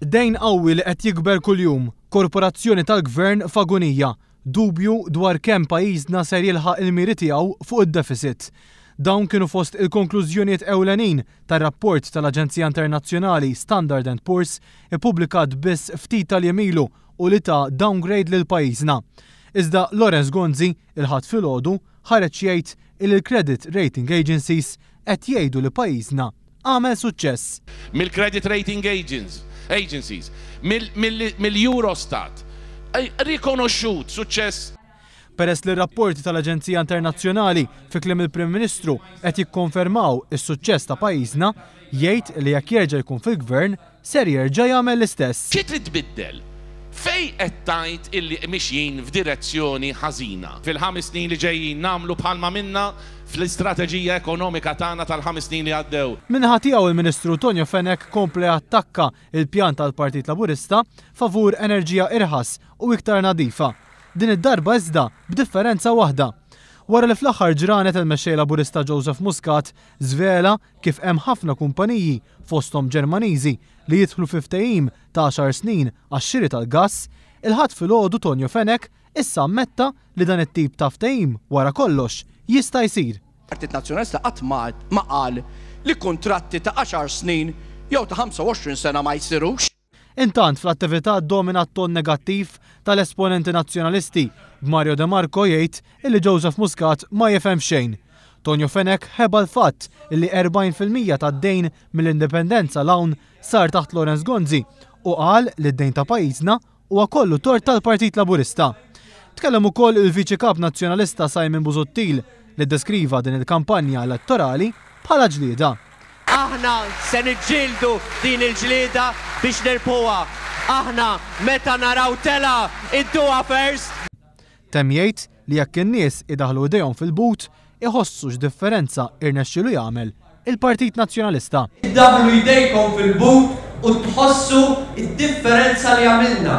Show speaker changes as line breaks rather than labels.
Dejn qawwi li qed jikber kuljum, korporazzjoni tal-Gvern f'agonija, dubju dwar kemm pajjiżna ser jilħaq il-miri tiegħu fuq id-deficit. Dawn kienu fost il-konklużjonijiet ewlenin tar-rapport tal-Aġenzija Internazzjonali Standard & Poor's ippubblikat biss ftit tal-jemilu u li ta' downgrade lil pajjiżna. Iżda Lorenz Gonzi, il-ħadd filgħodu, ħareġ jgħid il-credit rating agencies qed jgħidu li pajjiżna għamel suċċess.
Mill-credit rating agencies, mill-Eurostat, rikonoxxut suċċess.
Peress li r-rapporti tal-Aġenzija Internazzjonali fi kliem il-Prim Ministru qed jikkonfermaw is-suċċess ta' pajjiżna, jgħid li jekk jerġa' jkun fil-Gvern ser jerġa' jagħmel l-istess.
Xi trid tbiddel? Fej qed tgħid illi mixjin f'direzzjoni ħażina. Fil-5 snin li ġejjin nagħmlu bħalma minna fl-istrateġija ekonomika tagħna tal-5 snin li għaddew.
Minħa tiegħu il-Ministru Tonio Fenech kompli attakka il-pjan tal-Partit Laburista favur enerġija irħas u iktar nadifa. Din id-darba iżda b'differenza waħda. Wara li fl-aħħar ġranet il-mexxej Laburista Joseph Muscat żvela kif hemm ħafna kumpaniji fosthom Ġermaniżi li jidħlu fi ftehim ta' 10 snin għax-xiri tal-gass, il-ħadd filgħodu Tonio Fenech issa ammetta li dan it-tip ta' ftehim wara kollox jista' jsir.
Partit Nazzjonalista qatt ma qal li kuntratti ta' 10 snin jew ta' 25 sena ma jsirux.
Intant fl-attività domina t-ton negattiv tal-esponenti nazzjonalisti b'Mario De Marco jgħid illi Joseph Muscat ma jefhem xejn. Tonio Fenech ħeba l-fatt illi 40% tad-dejn mill-indipendenza l-hawn sar taħt Lorenz Gonzi u qal li d-dejn ta' pajjiżna huwa kollu tort tal-Partit Laburista. Tkellem ukoll il-Viċi Kap Nazzjonalista Simon Busuttil li ddeskriva din il-kampanja elettorali bħala ġlieda.
Aħna se niġġieldu din il-ġlieda biex nirpuha. Aħna meta naraw tela idduha first.
Temm jgħid li jekk in-nies idaħlu idejhom fil-but iħossu x'differenza irnexxielu jagħmel il-Partit Nazzjonalista.
Iddaħlu idejkom fil-but u tħossu id-differenza li għamilna.